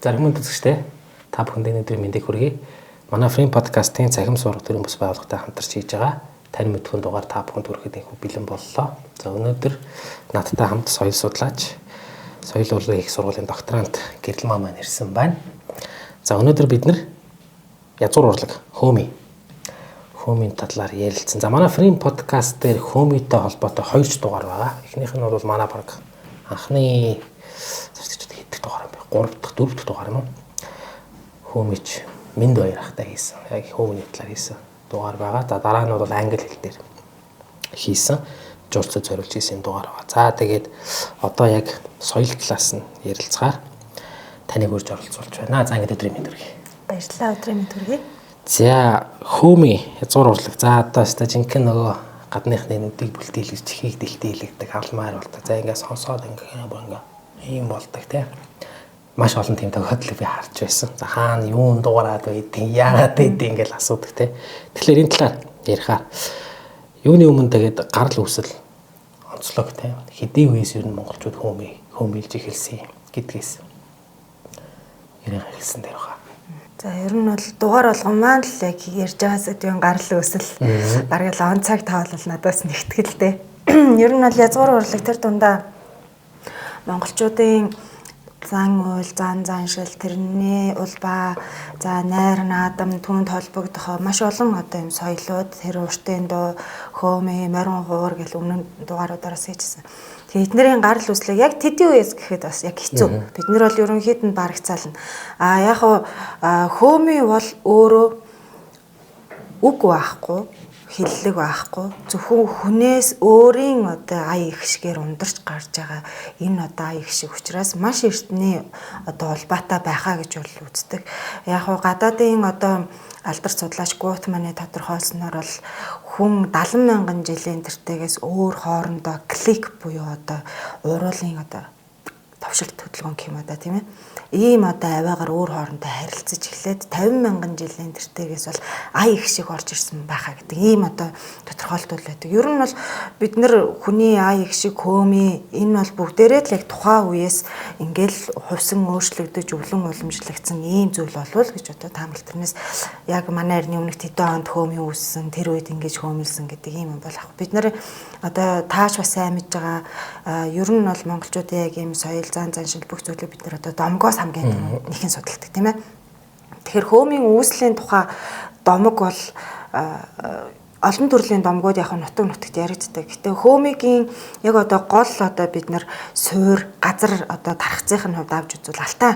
Зарим үзэгчтэй та бүхэнд өнөөдөр мэндийг хүргэе. Манай Frame podcast-ийн цахим сурах төрийн бас байгууллагатай хамтарч хийж байгаа тань мэдхүн дугаар та бүхэнд хүрэхэд их бэлэн боллоо. За өнөөдөр надтай хамт соёл судлаач, соёл урлагийн их сургуулийн докторант Гэрэлмаа маань ирсэн байна. За өнөөдөр бид нэр язгуур урлаг хөөмийн талаар ярилцсан. За манай Frame podcast дээр хөөмийтэй холбоотой 2 ч дугаар байгаа. Эхнийх нь бол манай баг анхны хэдэх дугаар юм бэ? 3 дахь 4 дахь дугаар юм уу? Хөөмич Минд баяр ахтай хийсэн. Яг хөөмний талаар хийсэн дугаар байгаа. За дараа нь бол англи хэл дээр хийсэн. Журцад зориулж хийсэн дугаар байгаа. За тэгээд одоо яг соёл талаас нь ярилцгаар таныг урьж оролцуулж байна. За ингээд өдрийн мэнд хүргэе. Баярлалаа, өдрийн мэнд хүргэе. За хөөми язгуур урлаг. За одоо өстой жинхэнэ нөгөө гадныхны нүдийг бүлтээлгэж чихийг дэлтээлэгдэг хавламаар болдог. За ингээд сонсоод ингээд ийм болдог тийм. Маш олон тийм тохиолдлыг би харж байсан. За хаана юун дуурайд байдیں۔ Яагаад байдیں۔ Ингээл асуудаг тийм. Тэгэхээр энэ талаар ярихаар юуны өмнө тэгээд гарал үүсэл онцлог тийм. Хэдийн үеэс ер нь монголчууд хөөмилж эхэлсэн гэдгээс ярих хэлсэн дээр байгаа. За ер нь бол дугаар болгон маань л яг ярьж байгаас үеийн гарал үүсэл бараг л он цаг таавал надаас нэгтгэлтэй. Ер нь бол язгуур урлаг тэр дундаа монголчуудын зан уйл, зан шил, тэрний улбаа, за найр наадам, түүнд холбогдох маш олон одоо юм соёлууд, тэр уртын дуу, хөөми, морин хуур гэл өмнө дугааруудараас хийжсэн. Тэгээ эднэрийн гарал үүслийг яг тэдний үеэс гэхэд бас яг хэцүү. Бид нар бол ерөнхийд нь барагцаална. Яг хөөми бол өөрөө үг байхгүй, хиллэг байхгүй, зөвхөн хүнээс өөрийн одоо ая их шигээр ундарч гарч байгаа энэ одоо ая их шиг учраас маш эртний одоо улбаатай байхаа гэж бол үздэг. Яг гадаадын одоо алдарч судлаач Гутманы тодорхойлсноор бол хүн 70,000 жилийн тэртегээс өөр хоорондоо клик буюу одоо уруулын одоо товшилт хөдөлгөөн гэх юм да тийм ээ. Ийм одоо аваагаар өөр хоорондоо харилцаж эхлээд 50,000 жилийн тэртегээс бол ая их шиг орж ирсэн байхаа гэдэг ийм одоо тодорхойлтууд байдаг. Ер нь бол бид нар хүний ая их шиг хөөми энэ бол бүгдээрээ л яг тухайн үеэс ингээл хувьсан өөрчлөгдөж өвлөн уламжлагдсан ийм зүйл болвол гэж одоо таамаглал тэрнээс яг манай эртний өмнөх тэдэн онд хөөми үүссэн тэр үед ингэж хөөмилсэн гэдэг ийм юм бол ах. Бид нар одоо тааш бас сайн мэдж байгаа ер нь бол монголчуудын яг ийм соёл зан шил бүх зүйлийг бид нар одоо домгоос хамгийн нэхэн судалдаг тийм ээ. Тэгэхээр хөөмийн үүслийн тухай домог бол олон төрлийн домгууд яг нутагт яригддаг. Гэтэ хөөмигийн яг одоо гол одоо бид нар суур газар одоо тархацын хувьд авч үзвэл алтай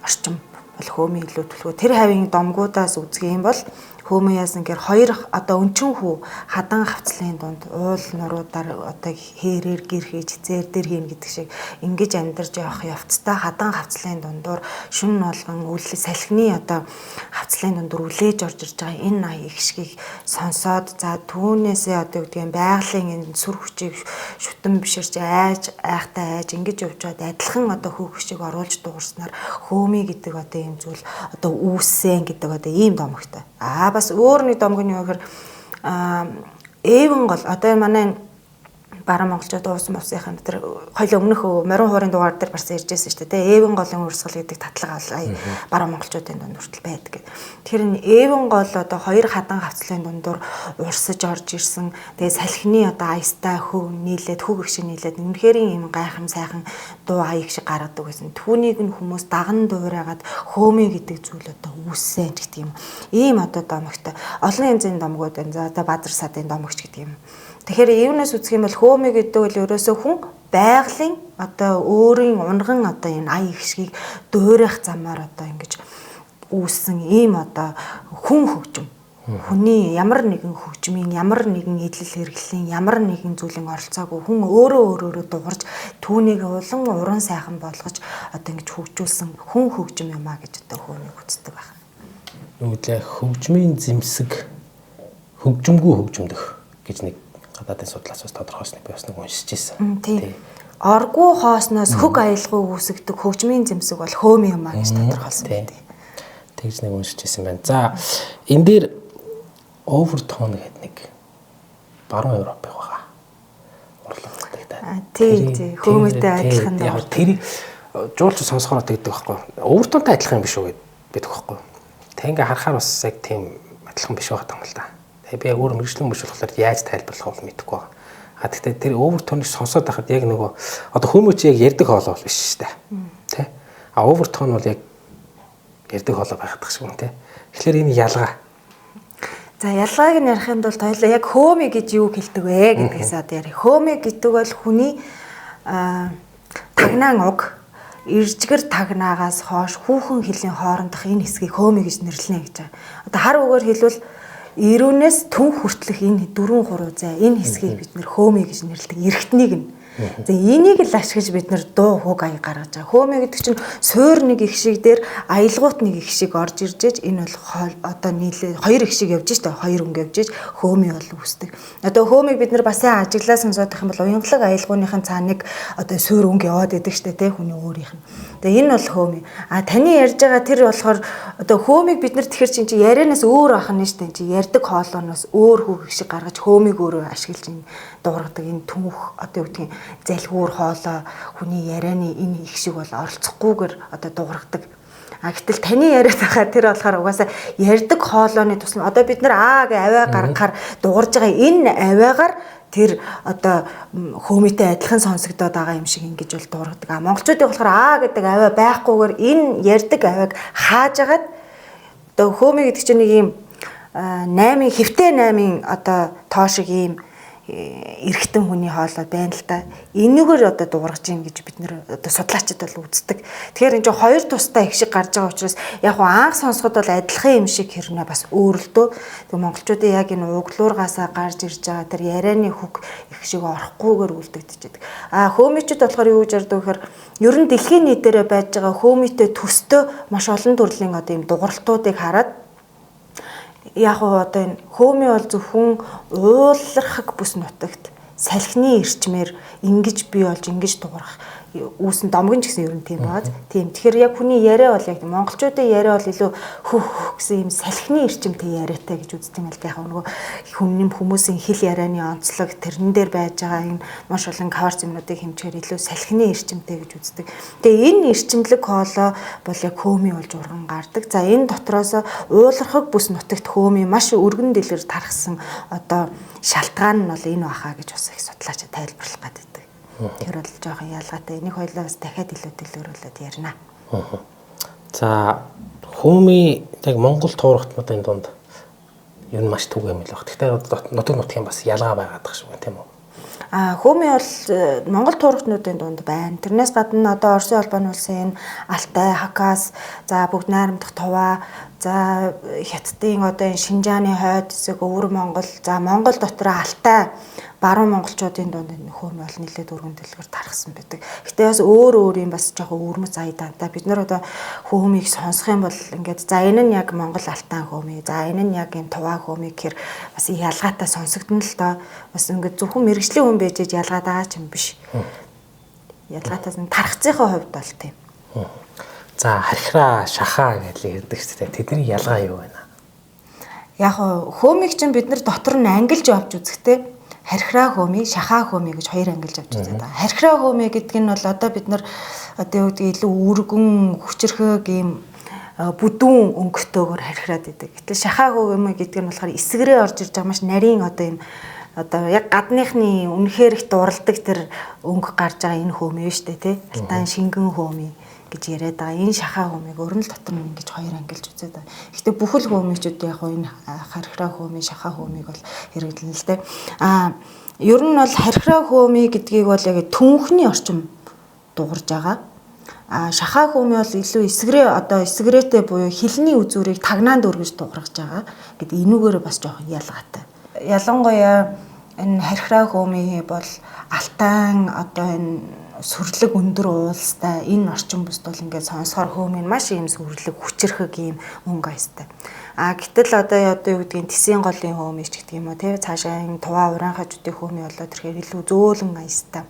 орчим бол хөөмийн илүү төлөвлөгөө. Тэр хавийн домгуудаас үзэх юм бол хөөмийн яасан гэхээр хоёр одоо өнчин хүү хадан хавцлын дунд уул нуруудаар одоо хэрээр гэр хийж зээр дээр хийн гэдэг шиг ингэж амьдарч явах явцтай хадан хавцлын дундуур шүн болгон үл салхины одоо хавцлын дундуур үлээж орж ирж байгаа энэ ая их шгийг сонсоод за түүнээсээ одоо гэдэг юм байгалийн энэ сүр хүчийг шүтэн биширч айхтай айж ингэж явж байгаад адилхан одоо хөөх шиг оруулж дуурснаар хөөми гэдэг одоо ийм зүйл одоо үүссэн гэдэг одоо ийм домогтой. Бас өөр нэг домог нь юу гэхээр эвэн гол одоо манай баруун монголчууд уусан мовсынхаа тэр хоёул өмнөх морин хуурын дугаар дээр барсан иржсэн шүү дээ. Эвэн голын урсгал гэдэг татлага баруун монголчуудын дунд хүртэл байдаг. Тэгэхээр энэ эвэн гол одоо хоёр хадан хавцлын дундуур урсаж орж ирсэн. Тэгээ салхины одоо аястай хөв нийлээд хөг их шиг нийлээд үнэхээр юм гайхам сайхан дуу аяг шиг гаргадаг байсан. Түүнийг нь хүмүүс даган дуурайгаад хөөми гэдэг зүйл одоо үүссэн гэдэг юм. Ийм одоо домогтой. Олон янзын домгууд байна. За одоо Бадар садын домогч гэдэг юм. Тэгэхээр эвнээс үзэх юм бол хөөми гэдэг бол ерөөсөө хүн байгалийн одоо өөрийн унган одоо энэ ая их шгийг дуурайх замаар одоо ингэж үүссэн ийм одоо хүн хөгжим. Хүний ямар нэгэн хөгжмийн ямар нэгэн эдлэл хэрэглийн ямар нэгэн зүйлийн оролцоогүй хүн өөрөө дуурж түүнийг улан уран сайхан болгож одоо ингэж хөгжүүлсэн хүн хөгжим юм а гэж одоо хөөмийг үздэг байна. Нүглээ хөгжмийн зэмсэг хөгжимгүй хөгжимдөх гэж нэг гадаадын судлаач бас тодорхойлсныг би бас нэг уншиж ирсэн. Тийм. Оргуу хоосноос хөг аялгыг үүсгдэг хөгжмийн зэмсэг бол хөөми юм а гэж тодорхойлсон байна. Тэгж нэг уншиж ирсэн байна. За энэ дээр овертон гэдэг нэг баруун Европын байгаа. Урлаг гэдэг. Тийм. Хөөмөтэй адилхан. Яг тэр жуулч сонсохоор тэгдэг байхгүй. Өвөртөнтэй адилхан юм биш үү гэдэг байхгүй. Тэг ингээ харахаар бас яг тийм адилхан биш байгаа юм л да. Тэг би яг өөр мэрэгжлийн биш болохоор яаж тайлбарлах вэ мэдэхгүй байна. А тэгтээ тэр өвөртөнийг сонсоод байхад яг нөгөө одоо хүмүүс чи яг ярддаг хоолой биш шүү дээ. Тэ? А өвөртөн бол яг ярддаг хоолой байхад шиг юм тэ. Тэгэхээр энэ ялгаа. За ялгааг нь ярихын тулд хоёлаа яг хөөми гэж юу хэлдэг вэ гэдгээс одоо ярих. Хөөми гэдэг бол хүний тагнаан уг иржгэр тагнаагаас хойш хүүхэн хилийн хоорондох энэ хэсгийг хөөми гэж нэрлэнэ гэж байгаа. Одоо хар үгээр хэлбэл ирүүнээс түн хүртэлх энэ 4-3 зай энэ хэсгийг бид нэр хөөми гэж нэрлэдэг. Эргэтнийг нь. За энийг л ашиглаж бид нэр дуу хуг аяг гаргаж байгаа. Хөөми гэдэг чинь суур нэг их шиг дээр аялгуут нэг их шиг орж ирж ээж энэ бол одоо нийлээ 2 их шиг явж штэ 2 өнгө явж ээж хөөми бол үүсдэг. Одоо хөөмиг бид нар бас ажиглаа сонсоод их юм бол уянгалаг аялгууныхын цааныг одоо суур өнгө яваад идэг штэ тэ хүний өөрийнх нь. Тэгээ энэ бол хөөми. А таны ярьж байгаа тэр болохоор одоо хөөмиг бид нар тэгэхэр чинь ярианаас өөр ах нь штэ чи ярьдаг хоолооноос өөр хүүх их шиг гаргаж хөөмиг өөрөө ашиглаж ин дуургадаг энэ түнх одоо юу гэдгийг залхуур хоолой хүний ярианы энэ их шиг бол оролцохгүйгээр одоо дуургадаг. А гэтэл таны яриад байгаа тэр болохоор угаасаа ярьдаг хоолойны тусам одоо бид нар аа гэ аваа гаргахаар дуурж байгаа энэ аваагаар тэр одоо хөөмитэй адилхан сонсогдоод байгаа юм шиг ингэж бол дуургадаг. А монголчуудын болохоор аа гэдэг аваа байхгүйгээр энэ ярьдаг авааг хааж агаад одоо хөөми гэдэг чинь нэг юм 8 хэвтэй 8 одоо тоо шиг юм эргэтэн хүний хоолой байна л да. Энэгээр одоо дуургаж ийн гэж бид нэр одоо судлаачид бол үздэг. Тэгэхээр энэ чинь хоёр тустай их шиг гарч байгаа учраас яг хуу анх сонсоход бол адилхан юм шиг хэрнээ бас өөрлөлтөө. Тэг монголчуудын яг энэ углуургаасаа гарч ирж байгаа тэр ярианы хөг их шиг орохгүйгээр үлдэгдэж байдаг. А хөөмичүүд болохоор юу гэж ярьдаг гэхээр ер нь дэлхийн нийтээрээ байж байгаа хөөмитэй төстөө маш олон төрлийн одоо юм дууралтуудыг хараад яг одоо энэ хөөми бол зөвхөн уулархаг бүс нутагт салхины эрчмээр ингэж бий болж ингэж дуурах үүсэн домгон ч гэсэн ер нь тийм бааз. Тийм. Тэгэхээр яг хүний яриа бол яг монголчуудын яриа бол илүү хөх гэсэн юм салхины эрчимтэй яриатай гэж үздэг юм л да. Яг нөгөө хүний хүмүүсийн хэл ярианы онцлог тэрэн дээр байж байгаа энэ маш олон кавер зэмнүүдийг хэмжээр илүү салхины эрчимтэй гэж үздэг. Тэгээ энэ эрчимлэг хоолой бол яг хөөми болж урган гардаг. За энэ дотроос уулархаг бүс нутагт хөөми маш өргөн дэлгэр тархсан одоо шалтгаан нь бол энэ баха гэж бас их судлаач тайлбарлах гэдэг. Тэр бол жоохон ялгаатай. Энийг хоёлаа бас дахиад илүү дэлгэрүүлээд ярина. За хөөми яг Монгол туурхтнуудын дунд ер нь маш түг юм л баг. Гэхдээ нутаг нутгийн бас ялгаа байгаад байгаа шүү дээ тийм үү? Хөөми бол Монгол туурхтнуудын дунд байна. Тэрнээс гадна одоо Оросын холбооны улсын энэ Алтай, Хакас, за бүгд найрамдах Туваа, за Хятадын одоо энэ Шинжааны хойд хэсэг, Өвөр Монгол, за Монгол дотор Алтай баруун монголчуудын дунд энэ хөөми бол нэлээд өргөн дэлгэр тархсан байдаг. Гэтэ бас өөр юм бас жоохон өвөрмөц аядаантай. Бид нар одоо хөөмийг сонсох юм бол ингээд за энэ нь яг Монгол Алтан хөөми, за энэ нь яг энэ Туваа хөөми гэхэр бас ялгаатай сонсогдно л доо. Бас ингээд зөвхөн мэрэгжлийн хүн байж ялгаад байгаа ч юм биш. Ялгаатай тархацынхаа хувьд бол тийм. За хархираа, шахаа гэж ярьдаг шүү дээ. Тэдний ялгаа юу вэ? Яг хөөмийг чинь бид нар дотор нь ангилж авч үзэхтэй. Хархираа хөөми, шахаа хөөми гэж хоёр ангилж авч үзээд байгаа. Хархираа хөөми гэдэг нь бол одоо бид нар одоо юу гэдэг илүү үргэн, хүчрхэг ийм бүдүүн өнгөтэйгээр хархираад идэг. Гэтэл шахаа хөөми гэдэг нь болохоор эсгэрээ орж ирж байгаа маш нарийн одоо ийм одоо яг гадныхны үнэхээр их дурладаг тэр өнгө гарч байгаа энэ хөөми шүү дээ тий. Алтан шингэн хөөми гэж яриад байгаа. Энэ шахаа хөөмийг өрнөл дотор нь ингэж хоёр ангилж үзээд байгаа. Гэхдээ бүхэл хөөмичүүд яг энэ хархираа хөөми, шахаа хөөмийг бол хэрэглэнэ л дээ. Ер нь бол хархираа хөөми гэдгийг бол яг түнхний орчим дуурж байгаа. Шахаа хөөми бол илүү эсгэрээтэй буюу хилний үзүүрийг тагнаанд өргөж дуургаж байгаа. Гэт энүүгээр бас жоохон ялгаатай. Ялангуяа энэ хархираа хөөми бол алтан одоо энэ сүрлэг өндөр уулстай энэ орчин бүст бол ингээд сонсохоор хөөмийн маш ийм сүрлэг хүчрхэг ийм өнгө аястай. Гэтэл одоо юу гэдгийг Тэсийн голын хөөмий ч гэдэг юм уу тий цаашаа туваа ураанхажуудын хөөмий болоод тэрхээр илүү зөөлөн аястай.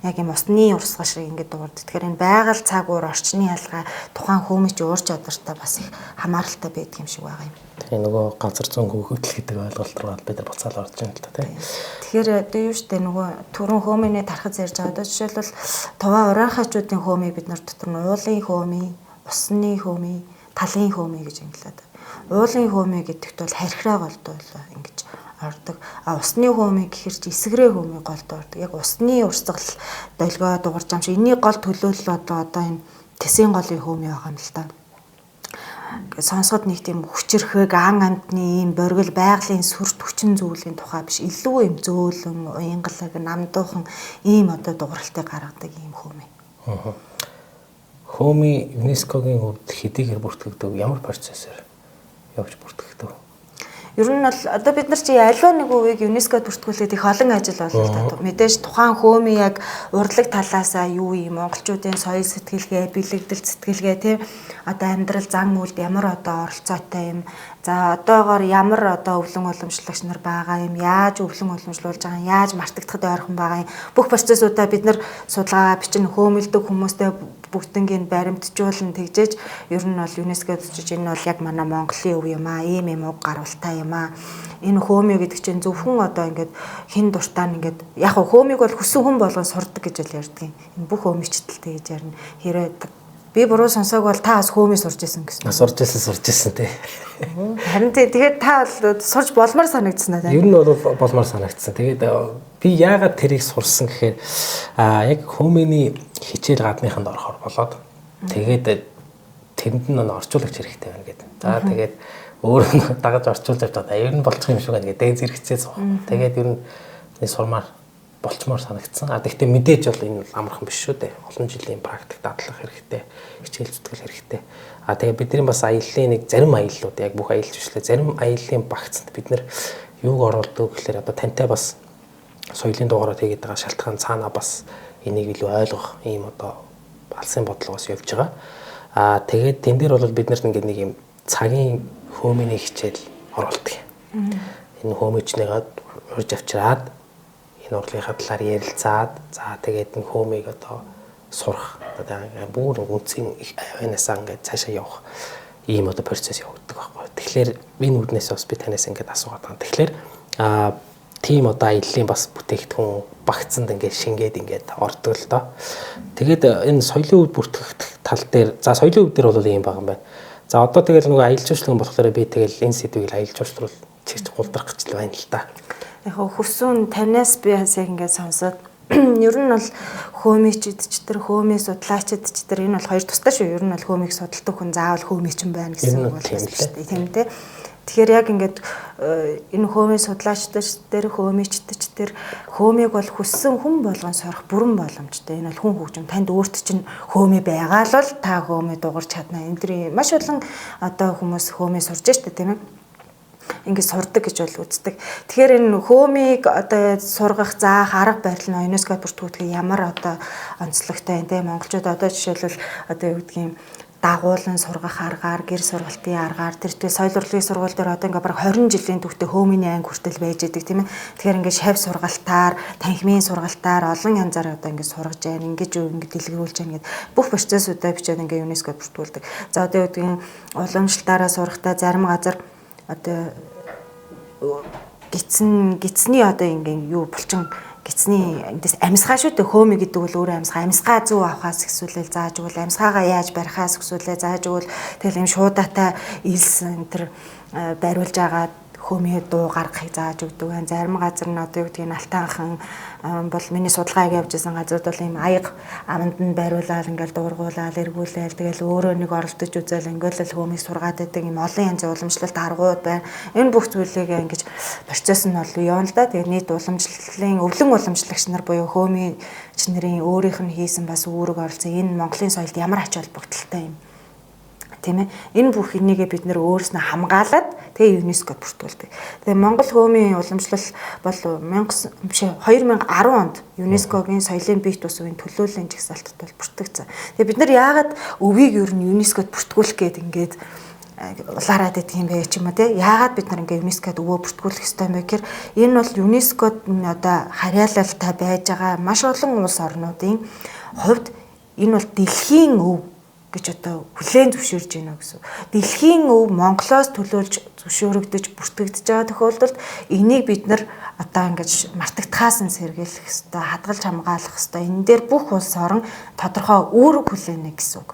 Яг юм усны урсгал шиг ингээд дуурд. Тэгэхээр энэ байгаль цаг уур орчны ялгаа тухайн хөөмий чи уур чадвартай бас их хамааралтай байдаг юм шиг байгаа юм. Тэгээ нөгөө газар зүйн хөгжил гэдэг ойлголт руу бид нар буцаал орж байна л та тий. Тэгэхээр одоо юу штэ нөгөө түрүүн хөөмийн тархаж ярьж байгаа. Одоо жишээлбэл туваа ураанхачуудын хөөмийг бид нар дотор нь уулын хөөмий, усны хөөмий, талын хөөмий гэж ангилаад. Уулын хөөмий гэдэгт бол харьхраа голдуу ингэж ордог. Усны хөөмий гэхэр чи эсгэрээ хөөмий голдуу ордог. Яг усны урсгал долгио дуурж ам шиг. Энийний гол төлөөлөл одоо энэ Тэсийн голын хөөмий байгаа юм л та. Сонсоход нэг тийм хүчрхэг ан амтны ийм боргил байгалийн сүрт хүчин зүйлийн тухай биш илүү юм зөөлөн уянгалаг намдуухан ийм одоо дууралтыг гаргадаг ийм хөөмий. Хөөмий ЮНЕСКОгийн хувьд хэдийгээр бүртгэгдөв ямар процессор явж бүртгэгдөв? Ер нь бол одоо бид нар чи аливаа нэг үеийг ЮНЕСКОд бүртгүүлээд их олон ажил боллоо та. Мэдээж тухайн хөөмий яг урлаг талаасаа юу юм монголчуудын соёл сэтгэлгээ, бэлэгдэл сэтгэлгээ тийм одоо амьдрал зан үйлд ямар одоо оролцоотой юм. За одоогоор ямар одоо өвлөн уламжлагч нар байгаа юм, яаж өвлөн уламжлуулж байгаа юм, яаж мартагдахад ойрхон байгаа юм. Бүх процессуудаа бид нар судалгаа бичин хөөмөлдөг хүмүүстэй бүгднийг баримтжуулан тэгжээж ер нь бол ЮНЕСКОд очиж энэ бол яг манай Монголын өв юм аа, ийм юм уг гаралтай юм аа. Энэ хөөмий гэдэг чинь зөвхөн одоо ингээд хин дуртаа ингээд яг хөөмийг бол хүссэн хүн болгон сурдаг гэж л ярьдаг юм. Энэ бүх хөөмичдэлтэй гэж ярина. Хэрэг би буруу сонсоог бол та бас хөөмий сурж исэн гэсэн. Сурж исэн тий. Харин тэгээд та бол сурж болмоор санагдсан аа. Ер нь бол болмоор санагдсан. Тэгээд би яагаад тэрийг сурсан гэхээр яг хөөмийн хичээл гадныханд орохоор болоод тэгээд тэрэнд нь орчуулагч хэрэгтэй байна гэдэг. За тэгээд өөрөө дагаж орчуулж аваад ер нь болчих юм шиг байна гэдэг дээд зэрэгцээ суух. Тэгээд ер нь сурмаар болчмоор санагдсан. Гэхдээ мэдээж бол энэ бол амархан биш шүү дээ. Олон жилийн практик дадлах хэрэгтэй, хичээл зүтгэл хэрэгтэй. Тэгээд бидний бас аяллаа нэг зарим аяллууд яг бүх аялал бишлээ. Зарим аяллаа багцанд бид нар юуг оруулдаг гэхээр одоо тантай бас соёлын дугаараар хийгээд байгаа шалтгаан цаана бас энийг илүү ойлгох ийм одоо алсын бодлогоос явж байгаа. Тэгээд тэн дээр бол бид нарт ингээд нэг юм цагийн хөөмийн хичээл оруулдаг. Энэ хөөмичнийгээд урьж авчираад энэ урлагийнхаа талаар ярилцаад за тэгээд энэ хөөмийг одоо сурах одоо бүр үнцгийн авианасаа ингээд цаашаа явах ийм одоо процесс явагддаг байхгүй. Тэгэхээр энэ үднээс бас би танаас ингээд асуугаад байгаа. Тэгэхээр тийм одоо аяллаа бас бүтээгдэхүүн багцанд ингээд шингээд ингээд ордог л доо. Тэгээд энэ соёлын үд бүртгэх тал дээр за соёлын үд дээр бол ийм байгаа юм байна. За одоо тэгэл нөгөө аялал жуулчлалын болохоор би тэгэл энэ сэдвийг аялал жуулчлал чигч гулдрах гэж байна л та. Яг хүсүүн танаас би бас яг ингээд сонсоод ер нь бол хөөмичд ч тэр хөөмийн судлаачид ч тэр энэ бол хоёр тустай шүү. Ер нь бол хөөмийг судалдаг хүн заавал хөөмичин байна гэсэн үг бол тийм дээ. Тэгэхээр яг ингээд энэ хөөмийн судлаачид тэр хөөмичд ч тэр хөөмийг бол хүссэн хүн болгон сорох бүрэн боломжтой. Энэ бол хүн хөгжим танд өөрт чинь хөөмий байгаа л бол та хөөмий дуурч чадна. Энэ тэр маш олон одоо хүмүүс хөөмий сурж штэ тийм ээ. Ингээд сурдаг гэж бол үздэг. Тэгэхээр энэ хөөмийг одоо сургах заах арга барил нь ЮНЕСКОд бүртгүүлэх ямар одоо онцлогтой юм те монголчууд одоо жишээлбэл одоо юу гэдгийг дагуулan сургах аргаар гэр сургалтын аргаар тэр соёл урлагийн сургууль дээр одоо ингээд бараг 20 жилийн түүхтэй хөөмийн анги хүртэл байж идэг тийм ээ. Тэгэхээр ингээд шав сургалтаар, танхимын сургалтаар олон янзаар одоо ингээд сургаж байна. Ингээд юу ингээд дэлгэрүүлж байна гэдэг бүх процессуудаа бичээд ингээд ЮНЕСКОд бүртгүүлдэг. За одоо юу гэдгийг уламжлалтаараа сурахтаа зарим газар одоо гидсний одоо ингээм юу булчин гидсний эндээс амьсгаа шүү дээ хөөмий гэдэг бол өөрөө амьсгаа зүү авахаас эсвэл зааж өгвөл амьсгаагаа яаж барихаас эсвэл зааж өгвөл тэгэл юм шуудаатай илс энэ бариулж агаад хөөмий дуу гаргахыг зааж өгдөг. Зарим газар нь одоо юу гэдгийг алтайхан бол миний судалгааг явж исэн газрууд бол ийм аяга аманд нь бариулаад ингээл дуургуулаад эргүүлээл тэгэл өөрөө нэг оролдож үзэл ингээл л хөөмийг сургаад байдаг ийм олон янзын уламжлалт аргууд байна. Энэ бүх зүйлийг ингэж процесс нь бол явна л да. Тэгээ нийт уламжлалын өвлөн уламжлагч нар буюу хөөмийн ч нарын өөрийнх нь хийсэн бас үүрэг оролцсон. Энэ Монголын соёлд ямар ач холбогдолтой юм тийм ээ. Энэ бүх энийгээ бид нэр өөрснөө хамгаалаад тэгээ ЮНЕСКОд бүртгүүлдэг. Тэгээ Монгол хөөмийн уламжлал бол 2010 онд ЮНЕСКОгийн соёлын бие тусвын төлөөллийн жагсаалтад бол бүртгэгдсэн. Тэгээ бид нар яагаад өвийг ер нь ЮНЕСКОд бүртгүүлэх гээд ингээд улаараад идэх юм бэ ч юм уу те. Яагаад бид нар ингээ ЮНЕСКОд өвөө бүртгүүлэх ёстой юм бэ гэхээр энэ бол ЮНЕСКОд одоо харьяалалтай байж байгаа маш олон улс орнуудын хувьд энэ бол дэлхийн өв гэж одоо хүлээн зөвшөөрж байна гэсэн. Дэлхийн өв Монголоос төлөөлж зөвшөөрөгдөж бүртгэгдэж байгаа тохиолдолд энийг бид нар одоо ингэж мартагдахаас нь сэргийлэх ёстой, хадгалж хамгаалах ёстой. Энэ дээр бүх улс орон тодорхой үүрэг хүлээнэ гэсэн үг.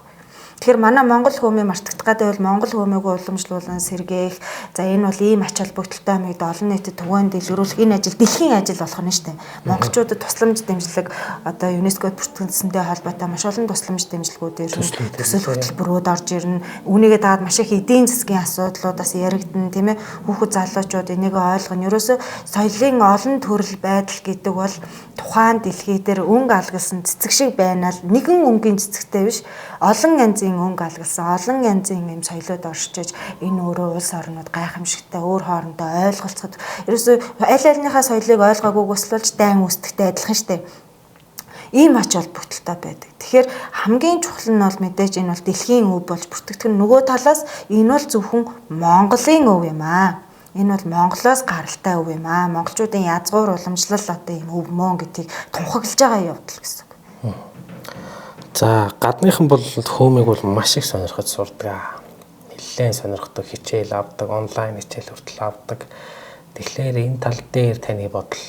Тэгэхээр манай Монгол хөөмийн мартагдах гэдэг бол Монгол хөөмийг уламжлуулан сэргээх. За энэ бол ийм ач холбогдолтой юмыг олон нийтэд түгээн дэлгэрүүлэх энэ ажил дэлхийн ажил болох нь шүү дээ. Монголчуудад тусламж дэмжлэг одоо ЮНЕСКОд бүртгэгдсэнтэй холбоотой маш олон тусламж дэмжлэгүүд ирнэ. Төсөл хөтөлбөрүүд орж ирнэ. Үүнийгээ дагаад маш их эдийн засгийн асуудлуудаас яригдана, тийм ээ. Хүүхэд залуучууд энийг ойлгоно. Ерөөсөө соёлын олон төрөл байдал гэдэг бол тухайн дэлхий дээр өнгө алгалсан цэцэг шиг байна л нэгэн өнгийн цэцэгтэй биш. Олон янзын өнгө алгалсан, олон янзын юм соёлууд оршиж энэ өөрөө улс орнууд гайхамшигтай өөр хоорондоо ойлголцоход ерөөсөө аль альныхаа соёлыг ойлгоогүй өсвөлж дайн үстэгтэй адилхан штэ. Ийм ач холбогдолтой байдаг. Тэгэхээр хамгийн чухал нь бол мэдээж энэ бол дэлхийн өв болж бүртгэгдэх нь нөгөө талаас энэ бол зөвхөн Монголын өв юм аа. Энэ бол Монголоос гаралтай өв юм аа. Монголчуудын язгуур уламжлал одоо юм өв мөн гэдгийг тунхаглаж байгаа явдал гэсэн. За гадныхан бол хөөмийг бол маш их сонирхож сурдаг. Нэлээд сонирхдаг, хичээл авдаг, онлайн хичээл хүртэл авдаг. Тэгэхээр энэ тал дээр таны бодол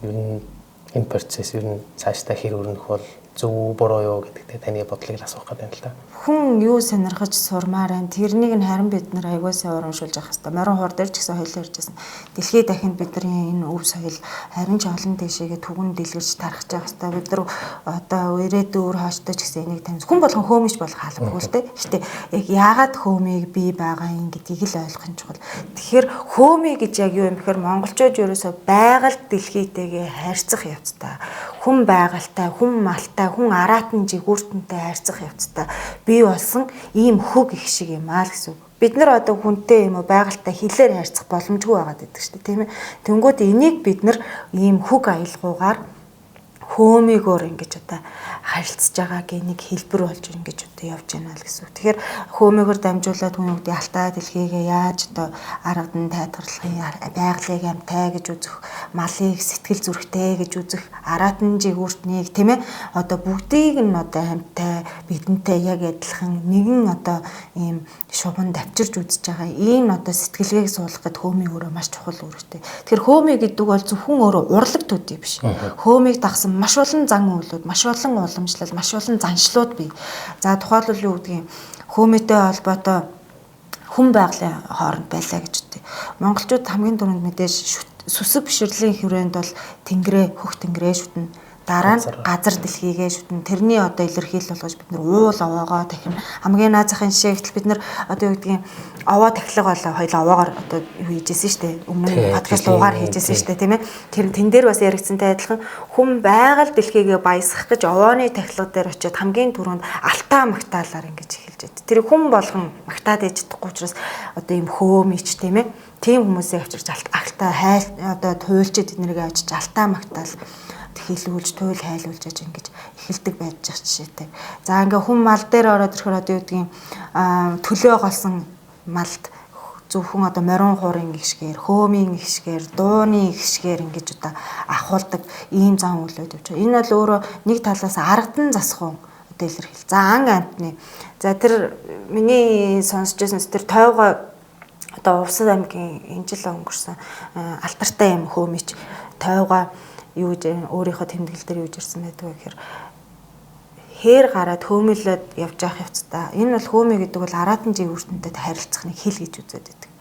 ер нь энэ процесс ер нь цаашдаа хэр өрнөх бол зөв буруу юу гэдэгтээ таны бодлыг асуух гэдэг юм л да. Хүн юу сонирхож сурмаар байна. Тэрнийг нь харин бид нар аягуулсан урамшуулж явах хэрэгтэй. Морин хор дээр ч гэсэн хоёлоо ярьж байсан. Дэлхийд дахинд бидний энэ өв соёл харин ч олон дэшегээ түгэн дэлгэрч тархаж явах хэрэгтэй. Бид нар одоо ирээдүйн өөр хааштай ч гэсэн энийг таньж хүн болгон хөөмөж болох хаалгагүй л дээ. Гэтэ яг яагаад хөөмийг бий байгаа юм гэдгийг л ойлгох нь чухал. Тэгэхээр хөөмий гэж яг юу юм бэхээр монголчууд ерөөсөө байгаль дэлхийтэйгээ харьцах явцтай. Хүн байгальтай, хүн малтай, хүн араатан жигүүртэнтэй харьцах явцтай бий болсон ийм хөг их шиг юм аа л гэсэн үг. Бид нар одоо хүнтэй юм уу байгальтай хилээр харьцах боломжгүй байгаад байдаг шүү дээ, тийм ээ. Тэнгүүд энийг бид нар ийм хөг аялгуугаар хөөмийгөөр ингэж одоо харилцаж байгааг энийг хэлбэр болж ингэж одоо явж байна л гэсэн үг. Тэгэхээр хөөмийгөөр дамжуулаад хүн үгдий алтаа дэлхийгээ яаж одоо аргадан тайлбарлахын байгалыг амтай гэж үзэх, малыг сэтгэл зүрхтэй гэж үзэх, араатан жигүүртнийг тийм ээ одоо бүгдийг нь одоо амтай бидэнтэй яг адилхан нэгэн одоо ийм шуган давчирч үзэж байгаа ийм одоо сэтгэлгээг суулгах гэд хөөмийн өөрөө маш чухал үүрэгтэй. Тэгэхээр хөөмий гэдэг бол зөвхөн өөрөө урлаг төдий биш. Хөөмийг дагсан маш олон зан үйлүүд, маш олон уламжлал, маш олон заншлууд бий. За тухайлбал юу гэдгийг хөөмийтэй холбоотой хүн байгалийн хооронд байлаа гэж үтэй. Монголчууд хамгийн түрүүнд мэдээж сүсэг бишрлийн хүрээнд бол тэнгэрээ, хөх тэнгэрээ шүтэн. Дараа нь газар дэлхийгээ шүтэн. Тэрний одоо илэрхийлэл болгож бид нар уул овоогоо тахин хамгийн наад захын жишээ гэтэл бид нар одоо юу гэдгийг овоо тахилга болоо хоёул овоогоор одоо юу хийжсэн шүү дээ. Өмнө подкаст угаар хийжсэн шүү дээ, тийм ээ. Тэр тэн дээр бас яригдсантай адилхан хүн байгаль дэлхийгээ баясгах гэж овооны тахилга дээр очиод хамгийн түрүүнд алтаа магтаалаар ингэж эхэлж байд. Тэр хүн болгон магтаад ээж чадахгүй учраас одоо ийм хөөмич тийм ээ. Тийм хүмүүсээ авчирч алтаа хайл одоо туйлчид эднэрийг авчирч алтаа магтаал хэлүүлж туйл хайлуулж аж ингэж эхэлдэг байж байгаа жишээтэй. За ингээ хүн мал дээр ороод ирэхээр одоо юу гэдгийг төлөө голсон малд зөвхөн одоо морин хуурын гიშгээр, хөөмийн гიშгээр, дууны гიშгээр ингэж одоо ахуулдаг ийм зан үйлүүд явж байгаа. Энэ бол өөрөө нэг талаас аргадан засахун одоо илэрхийл. За ан амтны. За тэр миний сонсч байсан тэр тойгоо одоо Увсад аймгийн энэ жил өнгөрсөн алтартай юм хөөмич тойгоо юу гэж өөрийнхөө тэмдэглэл дээр юу ирсэн байдаг вэ гэхээр хээр гараад хөөмөлөд явж явах явцдаа энэ бол хөөмий гэдэг бол араатан жигүүртэнтэй харилцах нэг хэл гэж үзээд байдаг.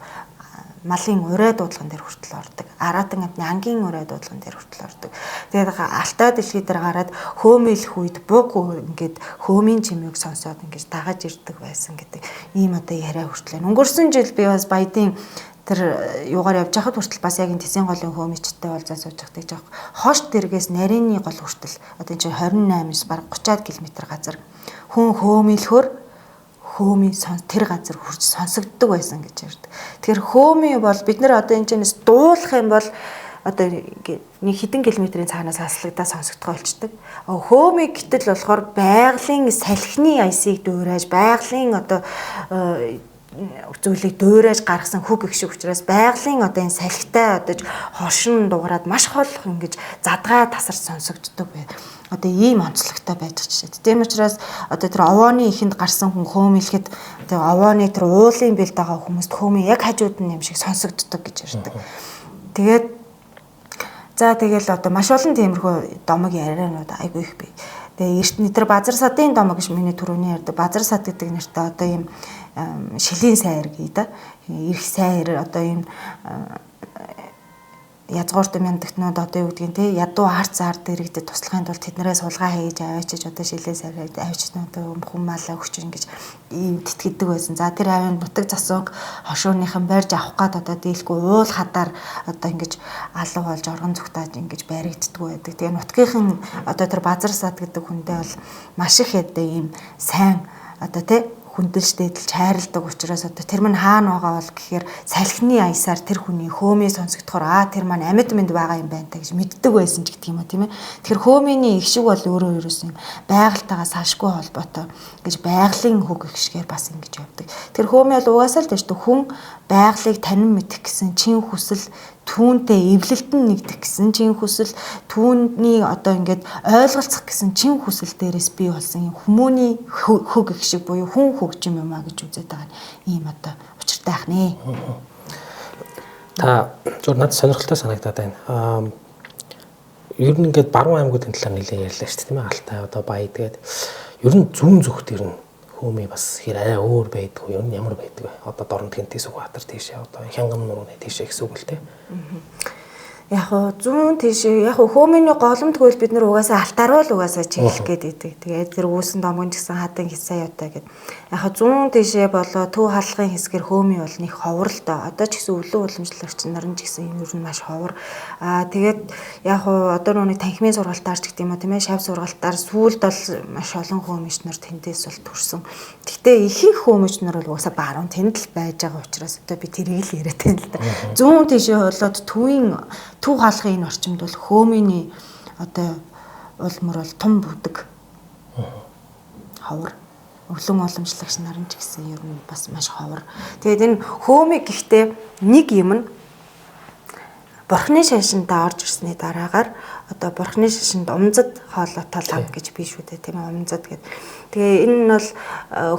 Малын урай дуудлаган дээр хүртэл ордог. Араатан амтны ангийн урай дуудлаган дээр хүртэл ордог. Тэгээд алтаа дэлхий дээр гараад хөөмөлөх үед буг ингээд хөөмийн чимээг сонсоод ингээд дагаж ирдэг байсан гэдэг ийм одоо яриа хүртэл. Өнгөрсөн жил би бас баядын тэр юугаар явж байхад хүртэл бас яг энэ Тэсийн голын хөөмичтэй бол заа сууж байгаа гэж байгаа. Хошт дэргээс нарийн гол хүртэл одоо энэ чинь 28-аас бараг 30-аад км газар хүн хөөмөлөхөр хөөмийн тэр газар хурж сонсогддог байсан гэж ярьдаг. Тэгэхээр хөөмий бол бид нар одоо энэ чэнэс дуулах юм бол одоо нэг хэдэн километрийн цаанаас хаслагдаа сонсогдохоо болчдөг. Хөөмиг гэтэл болохоор байгалийн салхины аясыг дуурайж, байгалийн одоо зүйлийг дуурайж гаргасан хөг их шиг учраас байгалийн одоо энэ салхитай одоо хошин дуурайд маш холх ингэж задгай тасарч сонсогддог бай. Одоо ийм онцлогтой байж жишээ. Тийм учраас одоо тэр овооны ихэнд гарсан хүн хөөмөлөхөд тэр овооны тэр уулын бэлд байгаа хүмүүст хөөмийн яг хажууд нь юм шиг сонсогддог гэж ярьдаг. Тэгээд тэгэл одоо маш олон тиймэрхүү домог ярианууд айгүй их бий. Тэгээ эртний тэр базар садын домог гэж миний түрүүний ярьдаг. Базар сад гэдэг нэртэй одоо ийм шилийн сайр гээ да. Ирэх сайр одоо ийм язгуурт мяндагтнууд одоо юу гэдгийг те ядуу арц ард иргэдэд туслахын тулд тэднэрээ сулгаа хийж аваачиж одоо шилээ сайр аваачиж одоо хүмүүмалаа өгч ингэж ийм тэтгэдэг байсан. За тэр хавийн нутаг засууг хошууныхан барьж авах гад одоо дийлгүй уул хадаар одоо ингэж алуу болж оргон зүгтааж ингэж баригддаг байдаг. Тэгээ нутгийнхан одоо тэр базар сад гэдэг хүндээ бол маш их одоо ийм сайн одоо те хүндэлждэл чайрладаг учраас одоо тэр мань хаана байгаа бол гэхээр салхины аясаар тэр хүний хөөмийн сонсогдохоор тэр маань амьд мэд байгаа юм байна та гэж мэддэг байсан ч гэдэг юм а тийм ээ. Тэгэхээр хөөмийн их шиг бол өөрөө ерөөс юм байгальтайгаа салшгүй холбоотой гэж байгалийн хөг их шигээр бас ингэж явдаг. Тэр хөөмийн бол угаасаа л дэжтэй хүн байгалыг танин мэдэх гэсэн чин хүсэл түүнтэй эвлэлтэн нэгдэх гэсэн чин хүсэл түүний одоо ингээд ойлголцох гэсэн чин хүсэл дээрээс бий болсон юм хүмүүний хөг их шиг буюу хүн хөгжим юм а гэж үзээд байгаа ийм одоо учиртай ах нэ. Та зөв надад сонирхолтой санагдаад байна. Ер нь ингээд баруун аймагуудын талаар нэлээд ярьлаа шүү дээ тийм ээ. Алтай одоо Бая тэгээд ер нь зүүн зүгт ер нь хөөмий бас хэр арай өөр байдгүй юм ямар байдгүй. Одоо Дорнотгийн Сүхбаатар тийшээ одоо Хянган нурууны тийшээ гэсэн үг л дээ. Яг зүүн тийшээ яг хөөмийн голомт гэвэл бид нар угаасаа алтаар л угаасаа чиглэх гээд идэг. Тэгээд тэр үүсэн домгон гэсэн хатан хисаа явтай гээд. Яг зүүн тийшээ болоо төв халахын хэсгэр хөөмий бол нэг ховор л доо. Одоо ч гэсэн өвлөн уламжлагч нарын ч гэсэн ер нь маш ховор. Тэгээд яг одоо нүуний танхимын сургалтаар ч гэдэг юм а тийм ээ шав сургалтаар сүүлд бол маш олон хөөмич нар тэндээс бол төрсөн. Гэхдээ ихэнх хөөмич нар бол угаасаа баруун тэнд л байж байгаа учраас одоо би тэрийг л яриад байна л да. Зүүн тийшээ болоод төв хаалгын энэ орчимд бол хөөмийн одоо улмөр бол том бүдэг. Ховор. Өвлөн уламжлагч нарын ч гэсэн ер нь бас маш ховор. Тэгээд энэ хөөмийг гэхдээ нэг юм нь Бурхны шашинтаа орж ирсний дараагаар одоо Бурхны шашинд умзад хоолойтой лам гэж би шүү дээ тийм ээ умзад гэдэг. Тэгээ энэ нь бол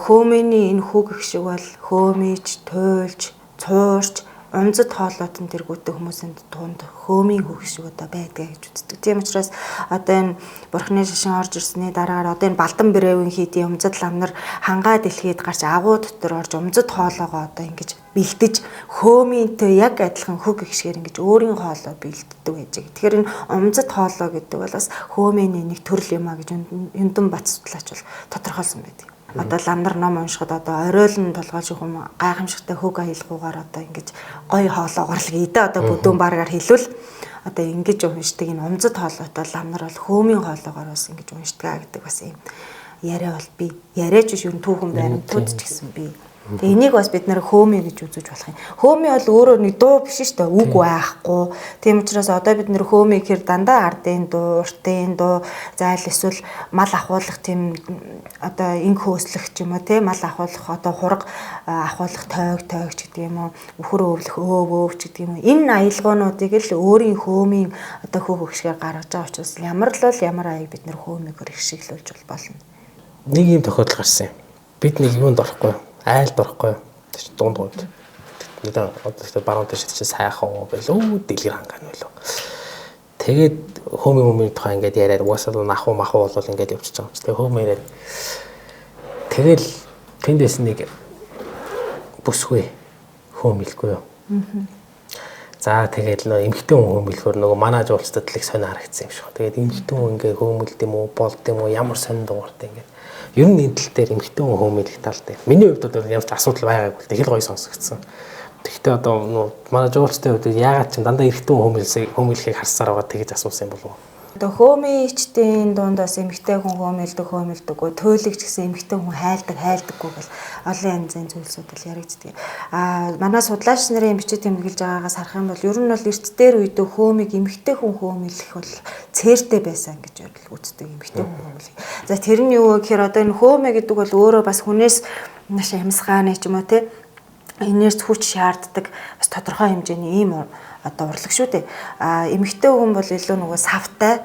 хөөмийн энэ хүүг их шиг бол хөөмийч, туйлж, цуурч умзад хоолойтон тэргүүтэй хүмүүсийн тунд хөөмийн хөх шиг одоо байдгаа гэж үздэг. Тийм учраас одоо энэ Бурхны шашин орж ирсний дараагаар одоо энэ Балдан Брэвийн хийдийн умзад лам нар хангаа дэлхийд гарч агуу дотор орж умзад хоолоогоо одоо ингэж бэлдэж хөөмийнтэй яг адилхан хөг их шигээр ингэж өөрийн хоолоо бэлддэг байж байгаа. Тэгэхээр энэ умзад хоолоо гэдэг бол бас хөөмийн нэг төрөл юм а гэж Юндан Бат судлаач бол тодорхойлсон байдаг. Одоо лам нар ном уншихад одоо оройлон толгойч хүм гайхамшигтай хөг аялгуугаар одоо ингэж гоё хоолоогоор л гээдэ одоо бүдүүн баргаар хэлвэл одоо ингэж уншдаг энэ умзад хоолойтой лам нар бол хөөмийн хоолоогоор бас ингэж уншдаг гэдэг бас юм яриа бол би яриач биш юу түүхэн баримтууд ч гэсэн би. Тэгээ энийг бас бид нэр хөөмий гэж үзэж болох юм. Хөөмий бол өөрөө нэг дуу биш шүү дээ. Үг байхгүй. Тийм учраас одоо бид нэр хөөмий гэхэр дандаа ардын дуу, уртын дуу, зайл эсвэл мал ахуулах тийм одоо инг хөөслөх ч юм уу тийм мал ахуулах одоо хураг ахуулах тойг ч гэдэг юм уу. Өхөр өвлөх өөв ч гэдэг юм уу. Энэ аялгуунуудыг л өөрийн хөөмийн одоо хөөх хөшгээр гаргаж байгаа учраас ямар аяг бид нэр хөөмийгээр их шиглүүлж болно. Нэг юм тохиолдол гарсан юм. Бид нэг юунд орохгүй айлд орохгүй тийч дунд гууд одоо баруун тийш чинь сайхан байлоо дэлгэр хангаан байлоо тэгээд хөөмийн тухай ингээд яриад угаасаа нахуу махуу бол ингээд явчихж байгаа юм чи тэгээд хөөм яриад тэгэл тэндээс нэг бүсгүй хөөм илгүй юу за тэгээд нөө эмхтэн хөөм илгөр нөгөө манаж уулзтад л их сонио харагдсан юм шиг тэгээд эмхтэн ингээд хөөмөлд юм уу болд юм уу ямар сонин дууртай ингээд ер нь энэ тал дээр эмхтэн хөөмөлөх тал дээр миний хувьд бол ямар ч асуудал байгаагүй л тэгэл гоё сонсогдсон. Тэгэхдээ одоо манай жуулчдын хувьд яагаад ч дандаа эргэтэн хөөмөлөхийг харсаар байгаа тэгэж асуусан юм болов уу? Одоо хөөмичдийн дунд бас эмэгтэй хүн хөмөлдөггүй, туйлэгч гэсэн эмэгтэй хүн хайрдаггүй гэл олон янзын зүйлсүүд л яригддаг. Манай судлаач нарын бичиж тэмдэглэж байгаагаас харах юм бол ер нь бол эрт дээр үед хөөмийг эмэгтэй хүн хөмөлөх бол цээртэй байсан гэж үздэг эмэгтэй хүн хөмөлөх. За тэр нь юу гэхээр одоо энэ хөөмэ гэдэг бол өөрөө бас хүнээс маш амьсгааны ч юм уу те энерги хүч шаарддаг бас тодорхой хэмжээний ийм одоо урлаг шүү дээ. Эмэгтэй хүн бол илүү нөгөө савтай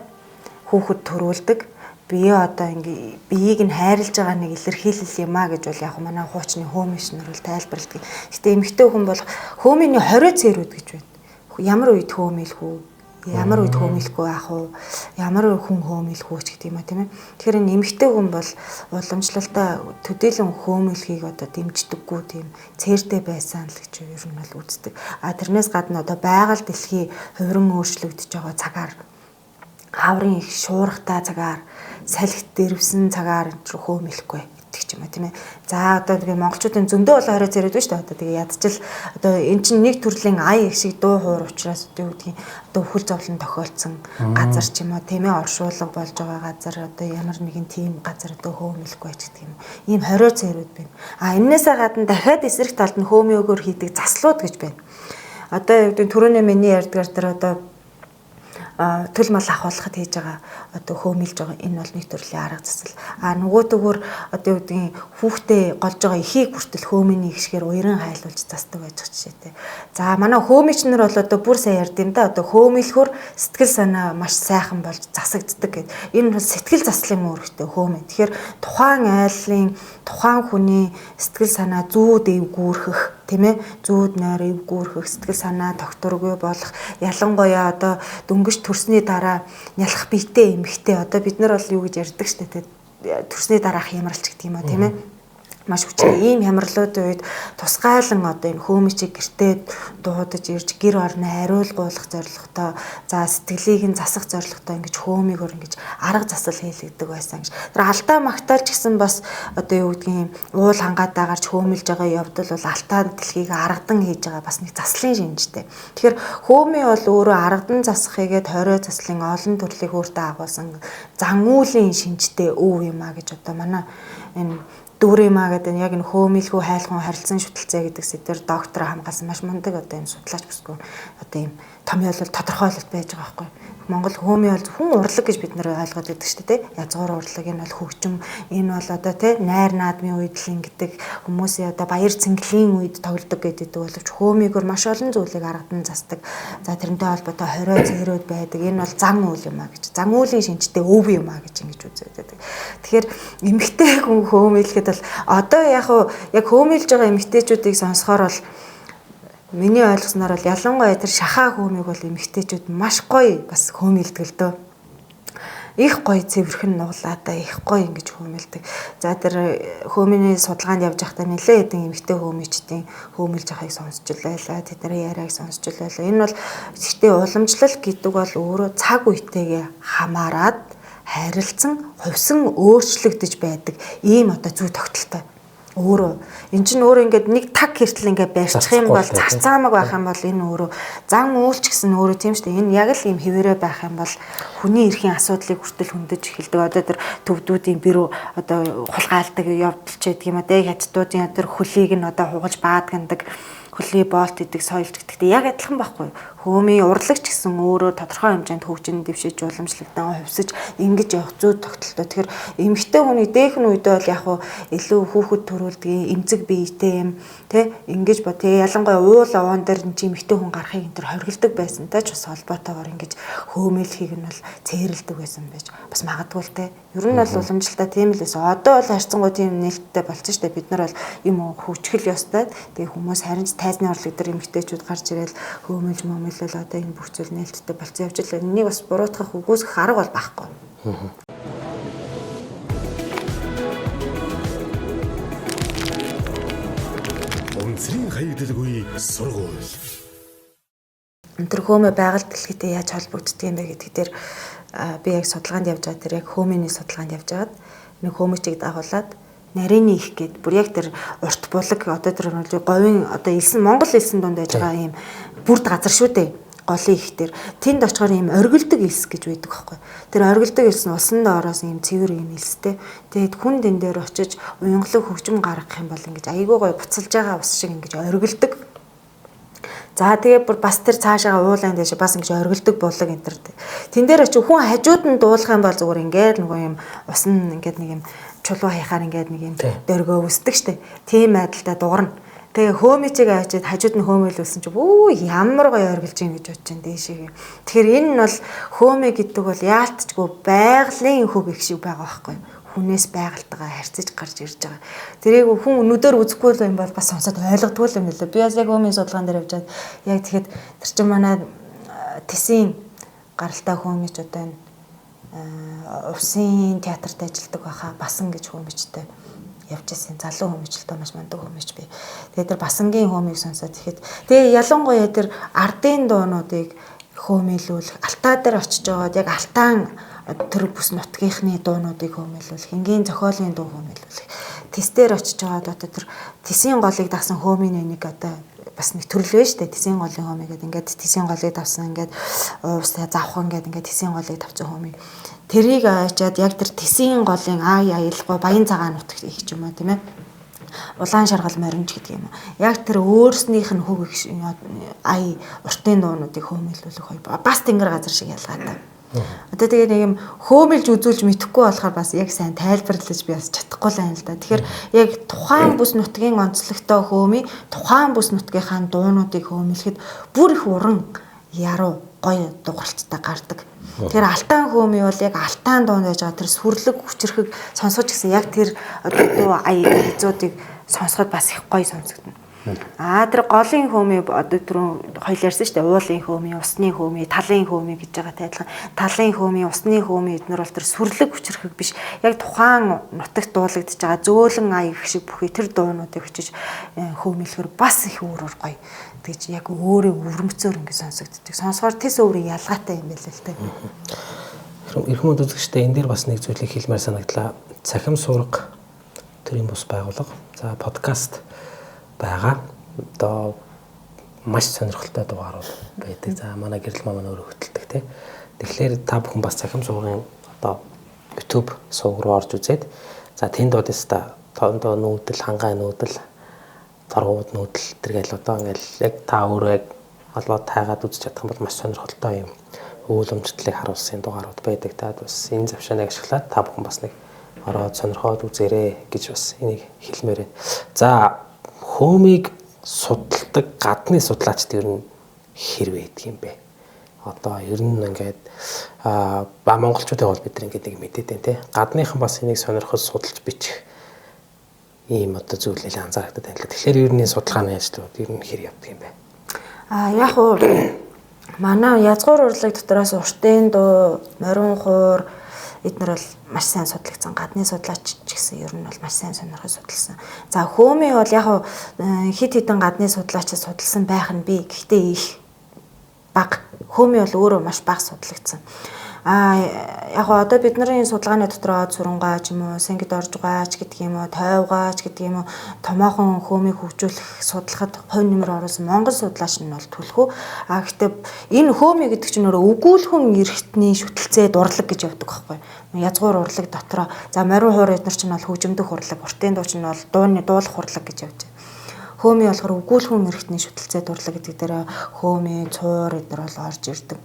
хүүхэд төрүүлдэг. Бие одоо ингээ биеийг нь хайрлаж байгаа нэг илэрхийлэл юм а гэж бол яг манай хуучны хөөмишнэр бол тайлбарладаг. Гэтэ эмэгтэй хүн бол хөөмийн 20 цэрүүд гэж байна. Ямар үед хөөмилэх үү? Ямар үед хөөмилэхгүй байх уу? Ямар хүн хөөмилэх үү ч гэдэг юм а тийм ээ. Тэгэхээр энэ эмэгтэй хүн бол уламжлалтаа төдийлөн хөөмөлхийг одоо дэмждэггүй тийм цээртэй байсан л гэж ер нь бол үздэг. Тэрнээс гадна одоо байгаль дэлхий хувиран өөрчлөгдөж байгаа цагаар хаврын их шуургатай цагаар салхит дэрвсэн цагаар хөөмөлөхгүй гэдэг ч юм уу тийм ээ. За одоо тэгээ монголчуудын зөндөө бол 20 цэрээд байна шүү дээ. Одоо тэгээ ядчил одоо эн чинь нэг төрлийн ая их шиг дуу хоор учраас одоо юу гэдгийг одоо өхөл зовлон тохиолдсон газар ч юм уу тийм ээ оршуулга болж байгаа газар одоо ямар нэгэн тийм газар одоо хөөмөлөхгүй ч гэдэг юм. Ийм 20 цэрүүд байна. Энээсээ гадна дахиад эсрэг талд нь хөөмөөгөр хийдэг заслууд гэж байна. Одоо юу гэдэг түрүүний миний ярьдгаар дээр одоо төл мал ахуулахад хийж байгаа одоо хөөмилж байгаа энэ бол нэг төрлийн арга засал. Нөгөө төгөр одоо юу гэдгийг хүүхдээ голж байгаа эхийг хүртэл хөөмийн ихшгээр уяран хайлуулж застдаг байж байгаа жишээтэй. За манай хөөмичнэр бол одоо бүр сайн ярьд юм да. Одоо хөөмилөхөр сэтгэл санаа маш сайхан болж засагддаг гэд. Энэ бол сэтгэл заслын үүрэгтэй хөөмө. Тэгэхээр тухайн айлын тухайн хүний сэтгэл санаа зүүд эвгүүрхэх тийм ээ зүүд нойр эвгүүрхэх сэтгэл санаа тогтворгүй болох ялангуяа одоо дөнгөж төрсний дараа нялх биетэй эмэгтэй одоо бид нар бол юу гэж ярьдаг штэ төрсний дараах ямарч гэдэг юм а тийм ээ маш хүчтэй ийм хямралуудын үед тусгайлан одоо энэ хөөмичийг гэртээ дуудаж ирж гэр орны хариулгуулах зорилготой за сэтгэлийг нь засах зорилготой ингэж хөөмийгөр ингэж арга засал хийлэгдэг байсан гэж. Тэр алдаа магтаалч гэсэн бас одоо юу гэдгийг уул хангаад даагарч хөөмилж байгаа явдал бол алдаа дэлхийг аргадан хийж байгаа бас нэг заслын шинжтэй. Тэгэхээр хөөми бол өөрөө аргадан засахыгээд 20 заслын олон төрлийн хөөртэй агуулсан зан үйлийн шинжтэй өв юм а гэж одоо манай энэ дүүрэмаа гэдэг нь яг энэ хөөмилхүү хайлхан харилцан шүтэлцээ гэдэг сэдвэр доктор хамгаалсан маш мундаг одоо энэ судлаач бүсгүй одоо ийм томьёолол тодорхойлолт байж байгаа байхгүй. Монгол хөөми бол хүн урлаг гэж бид нэр ойлгоод байдаг шүү дээ. Язгуур урлаг энэ бол хөгжим энэ бол одоо найр наадмын үед л ингэдэг хүмүүсийн одоо баяр цэнгэлийн үед тоглодог гэдэг боловч хөөмигөр маш олон зүйлийг аргадан засдаг. За тэрнтэй холбоотой 20 цэрүүд байдаг. Энэ бол зан үйл юм а гэж. Зан үйлийн шинжтэй өв юм а гэж ингэж үзээд байдаг. Тэгэхээр эмэгтэй хүн хөөмилэхэд бол одоо яг хөөмилж байгаа эмэгтэйчүүдийг сонсохоор бол миний ойлгосноор бол ялангуяа тэр шахаа хөөмийг бол эмэгтэйчүүд маш гоё бас хөөмилдэг л дөө. Их гоё цэвэрхэн нуглаадаа их гоё ингэж хөөмилдэг. За тэр хөөмийн судалгаанд явж байхдаа нэлээд хэдэн эмэгтэй хөөмичдийн хөөмилж байгааг сонсч л байлаа. Тэдний яриаг сонсч л байлаа. Энэ бол гэхдээ уламжлал гэдэг бол өөрөө цаг үетэйгээ хамаарад харилцан хувьсан өөрчлөгдөж байдаг ийм одоо зүй тогтолтой. Өөрөө эн чинь өөрөө ингээд нэг таг хэртэл ингээд барьчих юм бол цацаамаг байх юм бол энэ өөрөө зан үйлч гэсэн өөрөө тийм шүү дээ. Энэ яг л ийм хэвээрээ байх юм бол хүний эрхийн асуудлыг хүртэл хөндөж эхэлдэг. Одоо тэр төвдүүдийн бэрүү одоо хулгайлдаг явдал ч гэдэг юм а. Хятадуудын тэр хөлийг нь одоо хугалж баадгандаг хөлий болт идэг соёлч гэдэгт яг адилхан байхгүй. Хөөмийн урлагч гэсэн өөрөө тодорхой хэмжээнд хөгжин дэвшиж уламжлалтаа хувьсаж ингэж явах зүй тогтолтой. Тэгэхээр эмэгтэй хүний дээхэн үедээ бол яг илүү хүүхэд төрүүлдэг эмзэг биетэй юм тий ингэж бо тий ялангуяа уул овоон дээр энэ эмэгтэй хүн гарахыг энэ төр хоригддаг байсантай ч бас холбоотойгоор ингэж хөөмөлхийг нь бол цээрэлдэг байсан байж бас магадгүй л тий. Ер нь бол уламжлалтаа тийм л байсан. Одоо бол харьцангуй тийм нээлттэй болсон шүү дээ. Бид нар бол юм хөгжих ёстой. Тэгээ хүмүүс харин тайзны орлог дээр эмэгтэйчүүд гарч ирэл хөөмөлж мөмөлөл одоо энэ бүх зүйл нээлттэй болцсон явж л энийг бас буруутгах үгүйсэх арга бол байхгүй. Үнцрийн хаягдалгүй сургууль. Тэр хөөмө байгаль дэлхийтэй яаж холбогддөг юм бэ гэдэг дээр би яг судалгаанд явж байгаа тэр яг хөөмийн судалгаанд явж байгаад нэг хөөмөчийг дагуулад нарийн их гээд бүр яг тэр урт булаг одоо тэр говийн одоо элсэн Монгол элсэн дунд байж байгаа юм бүрд газар шүү дээ. голын их дээр тэнд очихоор ийм оргилдог элс гэж байдаг байхгүй. Тэр оргилдог элс нь усан доороос ийм цэвэр ийм элстэй. Тэгээд хүн дэн дээр очиж уянгалаг хөгжим гаргах юм бол ингэж айгүй гоё буцалж байгаа ус шиг ингэж оргилдог. За тэгээ бүр бас тэр цаашаа уулын дэше бас ингэж оргилдог булаг энэ төр. Тэн дээр очив хүн хажууд нь дуулах юм бол зүгээр ингээд нөгөө юм ус нь ингээд нэг юм чулуу хаяхаар ингээд нэг юм дөргөө өсдөг штэ. Тийм байдалтай дуурна. Тэгээ хөөмичиг авчиад хажууд нь хөөмөлүүлсэн чи ямар гоё оргилж юм гэж бодож байна дээшээ. Тэгэхээр энэ нь бол хөөмэ гэдэг бол яалтчгүй байгалийн хөг их шиг байгаа байхгүй. Хүнээс байгальтайгаа харьцаж гарч ирж байгаа. Тэрийг хүн өнөдөр үзэхгүй юм бол бас сонсоод ойлгодгүй юм лээ. Би бас яг хөөмийн судалгаан дээр явжаад яг тэгэхэд тэр чин манай Тэсийн гаралтай хөөмич одоо энэ Усын театрт ажилладаг байхаа Басан гэж хөөмичтэй явж ирсэн залуу хөөмичлээ маш мундаг хөөмич би. Тэгээд тэр Басангийн хөөмийг сонсоод тэгэхэд тэгээ ялангуяа тэр ардын дуунуудыг хөөмийлүүлэх алтаа дээр очиж байгаад яг алтаан тэр бүс нутгийнхны дуунуудыг хөөмийлүүлэх энгийн зохиолын дуу хөөмийлүүлэх тэс дээр очиж байгаад одоо тэр Тэсийн голыг дагсан хөөмийн нэг одоо бас нэг төрөл вэ штэ Тэсийн голын хөөмий гэдэг ингээд Тэсийн голыг давсан ингээд уусаа завхан ингээд Тэсийн голыг давсан хөөмий тэрийг ачаад яг тэр Тэсийн голын аялалгүй баян цагаан нутагт их ч юм уу тийм ээ улаан шаргал моримж гэдэг юм. Яг тэр өөрснийх нь хөг ая уртын дуунуудыг хөөмийлүүлэх хоёр бас тэнгэр газар шиг ялгаатай. Одоо тэгээ нэг юм хөөмилж үзүүлж мэдэхгүй болохоор бас яг сайн тайлбарлаж би бас чадахгүй л байна л да. Тэгэхээр яг тухайн бүс нутгийн онцлогтой хөөмий тухайн бүс нутгийнхаа дуунуудыг хөөмилэхэд бүр их уран яруу гоё дууралцтай гардаг. Тэр алтаан хөөмий бол яг алтаан дуунд байж байгаа тэр сүрлэг хүчрхэг сонсож гисэн яг тэр одоо ая хэзүүдийг сонсоход бас их гоё сонсогдно. Тэр голын хөөмий одоо түрүү хоёул ярьсан шүү дээ. Уулын хөөмий, усны хөөмий, талын хөөмий гэж байгаатай адилхан. Талын хөөмий, усны хөөмий эднэр бол тэр сүрлэг хүчрхэг биш. Яг тухайн нутагт дуулагдж байгаа зөөлөн ая гэх шиг бүхий тэр дуунуудыг очиж хөөмийлэхэр бас их өөрөөр гоё. Тэгж яг өөрөө өвөрмцөөр ингэ сонсогддог. Сонсгоор тэс өөрөө ялгаатай юм байл л та. Эрхэм үзэгчтэй энэ дээр бас нэг зүйлийг хэлмээр санагдлаа. Цахим сурга төрийн бус байгууллага. За подкаст байгаа. Одоо маш сонирхолтой дугаарууд байдаг. За манай гэрэл маань өөрөө хөтэлдэг тий. Тэгэхээр та бүхэн бас цахим сургын одоо YouTube сувг руу орж үзээд за тэнд одоста тондоо нүүдэл, хангаан нүүдэл, торгууд нүүдэл тэргээл одоо ингээл яг та өөрөө яг олоод таагаад үзэж чадах юм бол маш сонирхолтой юм. Үйл өмчлөлийг харуулсан дугаарууд байдаг. Та бас энэ завшааныг ашиглаад та бүхэн бас нэг ороод сонирхоод үзээрэй гэж бас энийг хэлмээр байна. За хөөмийг судалдаг гадны судлаачд ер нь хэрвээ байдаг юм бэ? Одоо ер нь ингээд монголчуудын бол бид нэг мэдээд байна те. Гадныхан бас энийг сонирхож судалж бичих ийм одоо зүйлийг анзаардаг байна л. Тэгэхээр ер нь судалгааны ажлууд ер нь хэр явдаг юм бэ? Яг уу манай язгуур урлаг дотроос уртын дуу, морин хуур эднэр бол маш сайн судлагдсан. Гадны судлаач ч гэсэн ер нь бол маш сайн сонирхож судалсан. За хөөмий бол яг хит хитэн гадны судлаачид судалсан байх нь би гэхдээ их бага. Хөөмий бол өөрөө маш бага судлагдсан. Яг одоо бидний судалгааны дотроо Сурангаа ч юм уу, Сангид Оржгаач гэдэг юм уу, Тойвгаач гэдэг юм уу, томоохон хөөмийг хөгжүүлэх судалгад хувь нэмэр оруулсан монгол судлаач нь бол түлхүү. Гэхдээ энэ хөөмий гэдэг чинь өөрөө өгүүлхэн эрхтний шүтэлцээ дурлаг гэж явдаг байхгүй. Язгуур урлаг дотроо за морин хуур эднэр чинь бол хөгжимдөх урлаг, уртын дуу чинь бол дууны дуулах урлаг гэж явж байна. Хөөмий болохоор өгүүлхэн эрхтний шүтэлцээ дурлаг гэдэг дээр хөөмий, цуур эднэр бол орж ирдэг.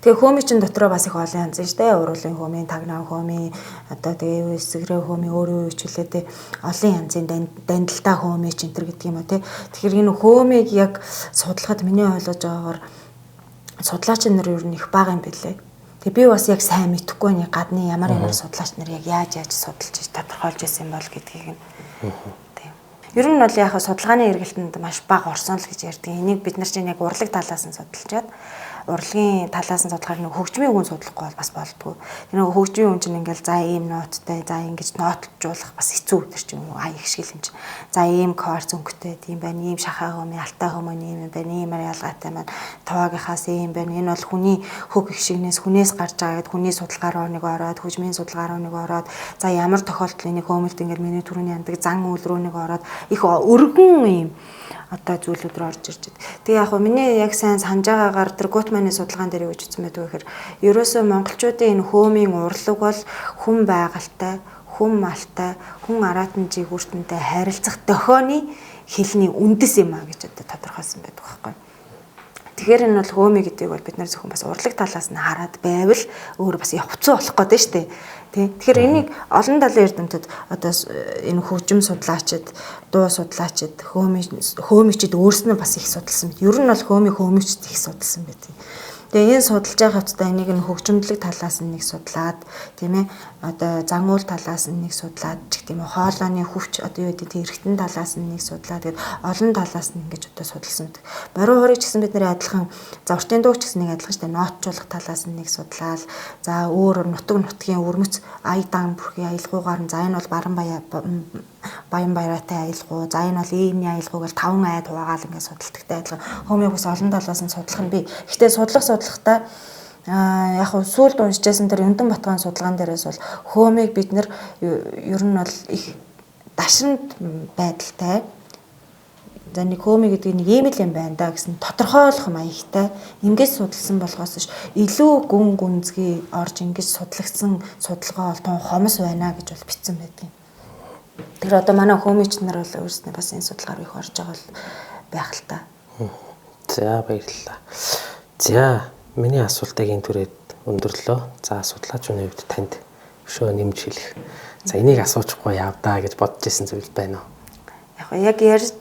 Тэгээ хөөмий чин дотроо бас их олон янз штэ. Уруулын хөөмий, тагнаа хөөмий, одоо тэгээ эсгэрээ хөөмий өөрөө хөвчлээ олон янзын дандалтаа хөөмий ч энэ төр гэдэг юм а тий. Тэгэхээр энэ хөөмийг яг судлахад миний ойлгож байгаагаар судлаач нар ер нь их бага юм билээ. Тэгээ би бас яг сайн мэдэхгүй нэг гадны ямар судлаач нар яг яаж судалж тодорхойлж ирсэн бол гэдгийг нь. Тийм. Ер нь бол яг судалгааны эргэлтэнд маш бага орсон л гэж ярьдаг. Энийг бид нар чинь яг урлаг талаас нь судалжаад урлагийн талаас нь судлахаар нэг хөгжмийн үн судлахгүй бол бас болдгоо. Тэр нэг хөгжмийн үн чинь ингээл за ийм нооттай, за ингэж нотлжуулах бас хэцүү тэр чинь ая их шиг юм чинь. За ийм кварц өнгөтэй тийм байна, ийм шахаа хөөмийн алтай хөөмийн юм байна, иймэр ялгаатай байна. Товаагийнхаас ийм байна. Энэ бол хүний хөг их шигнээс хүнээс гарч байгаа гэд хүний судалгаар руу нэг ороод, хөгжмийн судалгаар руу нэг ороод, за ямар тохиолдолд энийг хөөмөлт ингээл миний түрүүний яндаг зан үйл рүү нэг ороод их өргөн ийм одоо зүйлүүд рүү орж ирж байна. Тэгээ яг хөө миний яг сайн санаж байгаагаар тэр Гутманы судалгаан дээр юу гэж хэлсэн байдаг вэ гэхээр ерөөсөө монголчуудын энэ хөөмийн урлаг бол хүн байгальтай, хүн малтай, хүн аратанжийн хүртэнтэй харилцах дохионы хэлний үндэс юм а гэж одоо тодорхойлсон байдаг байхгүй. Тэгэхээр энэ бол хөөми гэдгийг бол бид нар зөвхөн бас урлаг талаас нь хараад байвал өөр бас явцсан болох гэдэг нь шүү дээ. Тэгэхээр энийг олон талын эрдэмтэд одоо энэ хөгжим судлаачид, дуу судлаачид, хөөмичид өөрснөө бас их судалсан байт. Ер нь бол хөөмичид их судалсан байт. Тэгээ энэ судалж байгаа хэвчээ энийг нь хөгжимдлэг талаас нь нэг судлаад тийм ээ одоо зан үйл талаас нь нэг судлаад ч гэх юм уу хоолойны хөвч одоо юу гэдэг эргэтэн талаас нь нэг судлаад тэгээд олон талаас нь ингэж одоо судалсан байдаг. Баруун хорыг ч гэсэн бид нэр адилхан за уртын дууг ч гэсэн нэг адилхан шүү дээ. Ноотчуулах талаас нь нэг судлаад за өөр нутгийн өрмөц аядан бүрхий аялгаугаар нь за энэ бол баян баяраатай аялгау за энэ бол иймний аялгаугаар 5 айд хуваагаал ингээд судалдагтай адилхан хөөмийг бас олон талаас нь судлах нь би. Гэхдээ судлахдаа яг хөө сүүлд уншижсэн тэр Өндөн Батгайн судалгаан дээрээс бол хөөмийг бид нэр ер нь бол их дашинд байдалтай за нэг хөөми гэдэг нэг ийм л юм байна да гэсэн тодорхойлох маягтай ингэж судалсан болохоос илүү гүн гүнзгий орж ингэж судлагдсан судалгаа бол тун хомос байна гэж бол бичсэн байдаг. Тэр одоо манай хөөмич нар бол өөрснөө бас энэ судалгаар их орж байгаа бол байх л та. За баярлалаа. За миний асуултыг энэ түрээд өндөрлөө. За судлаачны хувьд танд өшөө нэмж хэлэх. За энийг асуучихгүй явдаа гэж бодож исэн зүйл байна уу? Яг ярьж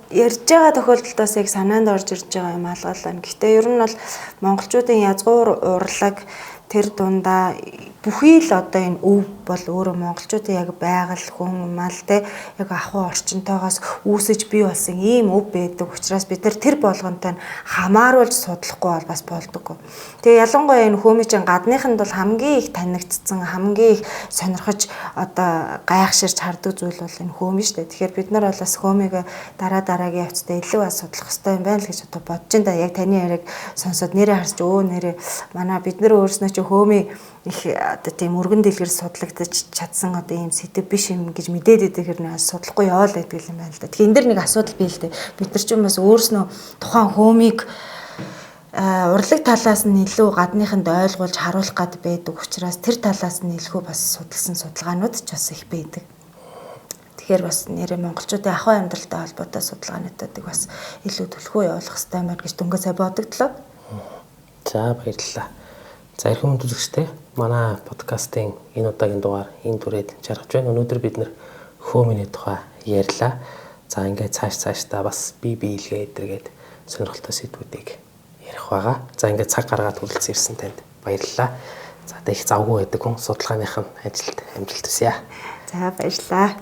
байгаа тохиолдолдоос яг санаанд орж ирж байгаа юм алгалаа. Гэхдээ ер нь бол монголчуудын язгуур урлаг тэр дундаа бүхий л одоо энэ өв бол өөрөө монголчуудын яг байгаль хүн мал те яг ахуй орчинтойгоос үүсэж бий болсон ийм өв байдаг учраас бид нар тэр болгонтой хамааруулж судлахгүй бол бас болдоггүй. Тэгээ ялангуяа энэ хөөмичийн гадныханд бол хамгийн их танигдсан хамгийн их сонирхож одоо гайхширч хардаг зүйл бол энэ хөөми шүү дээ. Тэгэхээр бид нар бол бас хөөмийг дараагийн явцдаа илүү бас судлах хэрэгтэй юм байна л гэж одоо бодож байна да. Яг таны яриаг сонсоод нэрээ харж нэрээ манай бид нар өөрснөө чи хөөми их одоо тийм өргөн дэлгэр судлагдаж чадсан одоо ийм сэдв биш юм гэж мэдээд идэг хэрнээ судлахгүй яваал байдаг юм байна л да. Тэгэхээр энэ дэр нэг асуудал бий л дээ. Бид нар ч юм бас өөрснөө тухайн хөөмийг урлаг талаас нь илүү гадныханд ойлгуулж харуулах гад байдаг учраас тэр талаас нь илүү бас судалсан судалгаанууд ч бас их байдаг. Тэгэхээр бас нэрээ монголчуудын ахуй амьдралтай холбоотой судалгаануудыг бас илүү төлхөө явуулах хэрэгтэй байна гэж дөнгөж сая бодогдлоо. За баярлалаа. За эрхэм үзэгчтэй манай подкастын энэ удаагийн дугаар энэ түрээд жаргаж байна. Өнөөдөр бид нэр хөөминий тухай ярьлаа. За ингээд цаашдаа бас бие биелгээ эдэргээд сонирхолтой сэдвүүдийг ярих байгаа. За ингээд цаг гаргаад хүрэлцэн ирсэн танд баярлалаа. За их завгүй байдаг хүн судалгааных нь ажилд амжилт хүсье. За баярлалаа.